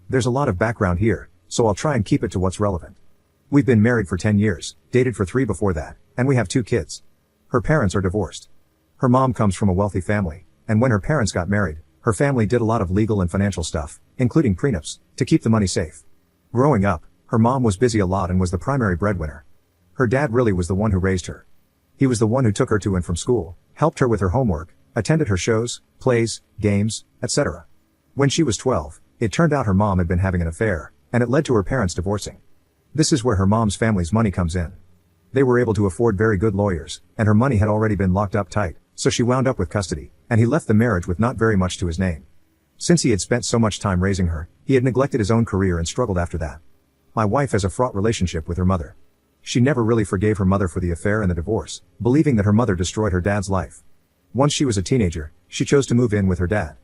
There's a lot of background here, so I'll try and keep it to what's relevant. We've been married for 10 years, dated for 3 before that, and we have 2 kids. Her parents are divorced. Her mom comes from a wealthy family, and when her parents got married, her family did a lot of legal and financial stuff, including prenups, to keep the money safe. Growing up, her mom was busy a lot and was the primary breadwinner. Her dad really was the one who raised her. He was the one who took her to and from school, helped her with her homework, attended her shows, plays, games, etc. When she was 12, it turned out her mom had been having an affair, and it led to her parents divorcing. This is where her mom's family's money comes in. They were able to afford very good lawyers, and her money had already been locked up tight, so she wound up with custody, and he left the marriage with not very much to his name. Since he had spent so much time raising her, he had neglected his own career and struggled after that. My wife has a fraught relationship with her mother. She never really forgave her mother for the affair and the divorce, believing that her mother destroyed her dad's life. Once she was a teenager, she chose to move in with her dad.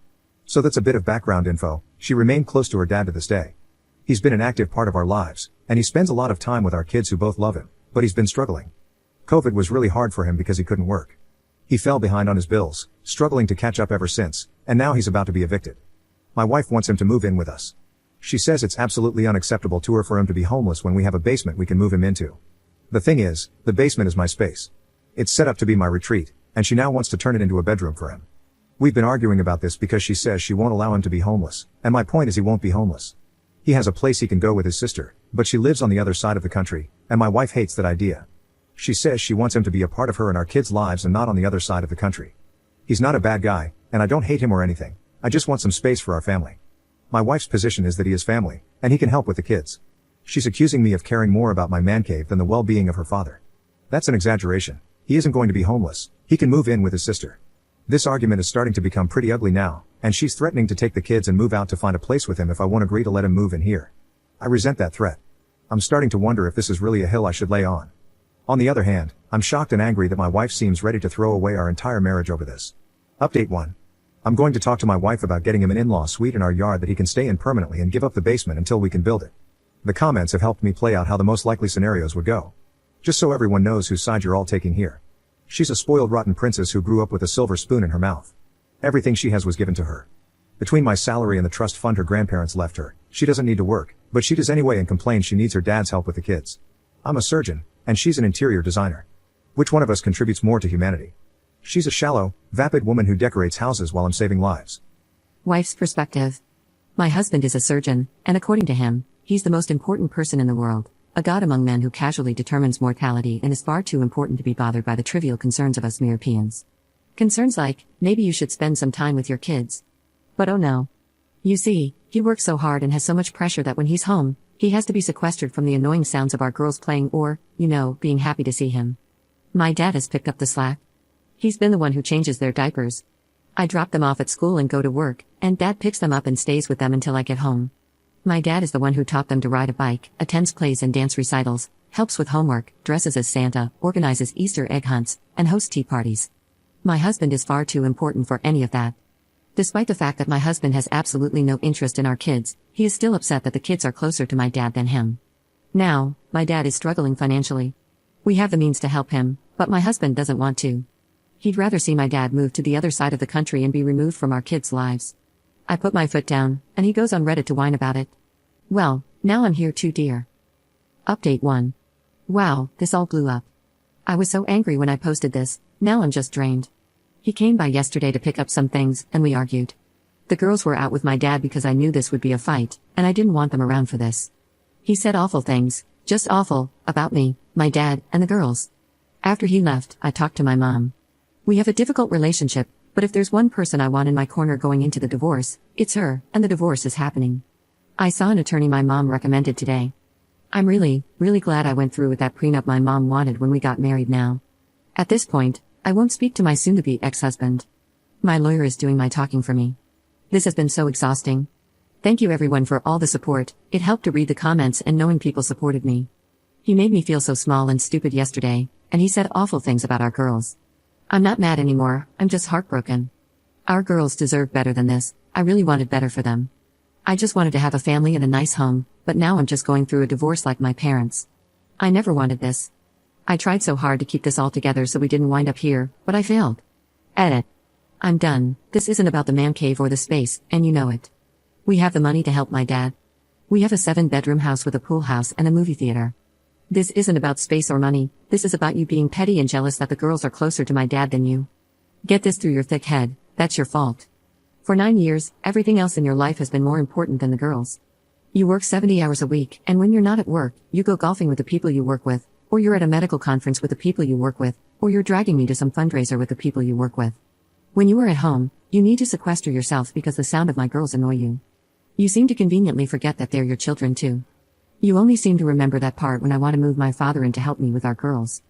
So that's a bit of background info. She remained close to her dad to this day. He's been an active part of our lives, and he spends a lot of time with our kids who both love him, but he's been struggling. COVID was really hard for him because he couldn't work. He fell behind on his bills, struggling to catch up ever since, and now he's about to be evicted. My wife wants him to move in with us. She says it's absolutely unacceptable to her for him to be homeless when we have a basement we can move him into. The thing is, the basement is my space. It's set up to be my retreat, and she now wants to turn it into a bedroom for him. We've been arguing about this because she says she won't allow him to be homeless, and my point is he won't be homeless. He has a place he can go with his sister, but she lives on the other side of the country, and my wife hates that idea. She says she wants him to be a part of her and our kids' lives and not on the other side of the country. He's not a bad guy, and I don't hate him or anything. I just want some space for our family. My wife's position is that he is family, and he can help with the kids. She's accusing me of caring more about my man cave than the well-being of her father. That's an exaggeration. He isn't going to be homeless. He can move in with his sister. This argument is starting to become pretty ugly now, and she's threatening to take the kids and move out to find a place with him if I won't agree to let him move in here. I resent that threat. I'm starting to wonder if this is really a hill I should lay on. On the other hand, I'm shocked and angry that my wife seems ready to throw away our entire marriage over this. Update 1. I'm going to talk to my wife about getting him an in-law suite in our yard that he can stay in permanently and give up the basement until we can build it. The comments have helped me play out how the most likely scenarios would go. Just so everyone knows whose side you're all taking here. She's a spoiled rotten princess who grew up with a silver spoon in her mouth. Everything she has was given to her. Between my salary and the trust fund her grandparents left her, she doesn't need to work, but she does anyway and complains she needs her dad's help with the kids. I'm a surgeon, and she's an interior designer. Which one of us contributes more to humanity? She's a shallow, vapid woman who decorates houses while I'm saving lives. Wife's perspective. My husband is a surgeon, and according to him, he's the most important person in the world, a god among men who casually determines mortality and is far too important to be bothered by the trivial concerns of us Europeans. Concerns like, maybe you should spend some time with your kids. But oh no. You see, he works so hard and has so much pressure that when he's home, he has to be sequestered from the annoying sounds of our girls playing or, being happy to see him. My dad has picked up the slack. He's been the one who changes their diapers. I drop them off at school and go to work, and Dad picks them up and stays with them until I get home. My dad is the one who taught them to ride a bike, attends plays and dance recitals, helps with homework, dresses as Santa, organizes Easter egg hunts, and hosts tea parties. My husband is far too important for any of that. Despite the fact that my husband has absolutely no interest in our kids, he is still upset that the kids are closer to my dad than him. Now, my dad is struggling financially. We have the means to help him, but my husband doesn't want to. He'd rather see my dad move to the other side of the country and be removed from our kids' lives. I put my foot down, and he goes on Reddit to whine about it. Well, now I'm here too, dear. Update 1. Wow, this all blew up. I was so angry when I posted this, now I'm just drained. He came by yesterday to pick up some things, and we argued. The girls were out with my dad because I knew this would be a fight, and I didn't want them around for this. He said awful things, just awful, about me, my dad, and the girls. After he left, I talked to my mom. We have a difficult relationship, but if there's one person I want in my corner going into the divorce, it's her, and the divorce is happening. I saw an attorney my mom recommended today. I'm really glad I went through with that prenup my mom wanted when we got married now. At this point, I won't speak to my soon-to-be ex-husband. My lawyer is doing my talking for me. This has been so exhausting. Thank you everyone for all the support. It helped to read the comments and knowing people supported me. He made me feel so small and stupid yesterday, and he said awful things about our girls. I'm not mad anymore, I'm just heartbroken. Our girls deserve better than this. I really wanted better for them. I just wanted to have a family and a nice home, but now I'm just going through a divorce like my parents. I never wanted this. I tried so hard to keep this all together so we didn't wind up here, but I failed. Edit. I'm done. This isn't about the man cave or the space, and you know it. We have the money to help my dad. We have a 7-bedroom house with a pool house and a movie theater. This isn't about space or money, this is about you being petty and jealous that the girls are closer to my dad than you. Get this through your thick head, that's your fault. For 9 years, everything else in your life has been more important than the girls. You work 70 hours a week, and when you're not at work, you go golfing with the people you work with, or you're at a medical conference with the people you work with, or you're dragging me to some fundraiser with the people you work with. When you are at home, you need to sequester yourself because the sound of my girls annoy you. You seem to conveniently forget that they're your children too. You only seem to remember that part when I want to move my father in to help me with our girls.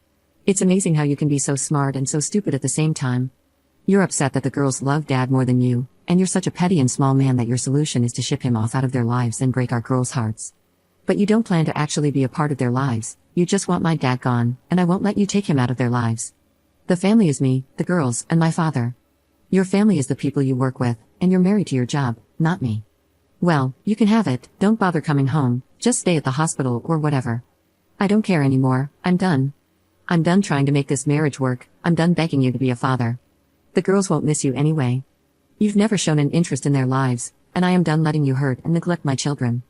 It's amazing how you can be so smart and so stupid at the same time. You're upset that the girls love dad more than you, and you're such a petty and small man that your solution is to ship him off out of their lives and break our girls' hearts. But you don't plan to actually be a part of their lives, you just want my dad gone, and I won't let you take him out of their lives. The family is me, the girls, and my father. Your family is the people you work with, and you're married to your job, not me. Well, you can have it, don't bother coming home, just stay at the hospital or whatever. I don't care anymore, I'm done. I'm done trying to make this marriage work, I'm done begging you to be a father. The girls won't miss you anyway. You've never shown an interest in their lives, and I am done letting you hurt and neglect my children.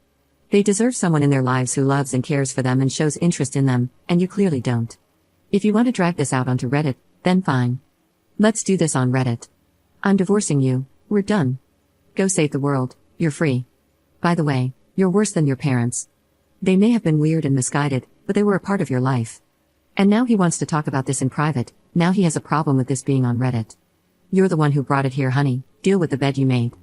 They deserve someone in their lives who loves and cares for them and shows interest in them, and you clearly don't. If you want to drag this out onto Reddit, then fine. Let's do this on Reddit. I'm divorcing you, we're done. Go save the world, you're free. By the way, you're worse than your parents. They may have been weird and misguided, but they were a part of your life. And now he wants to talk about this in private, now he has a problem with this being on Reddit. You're the one who brought it here, honey, deal with the bed you made.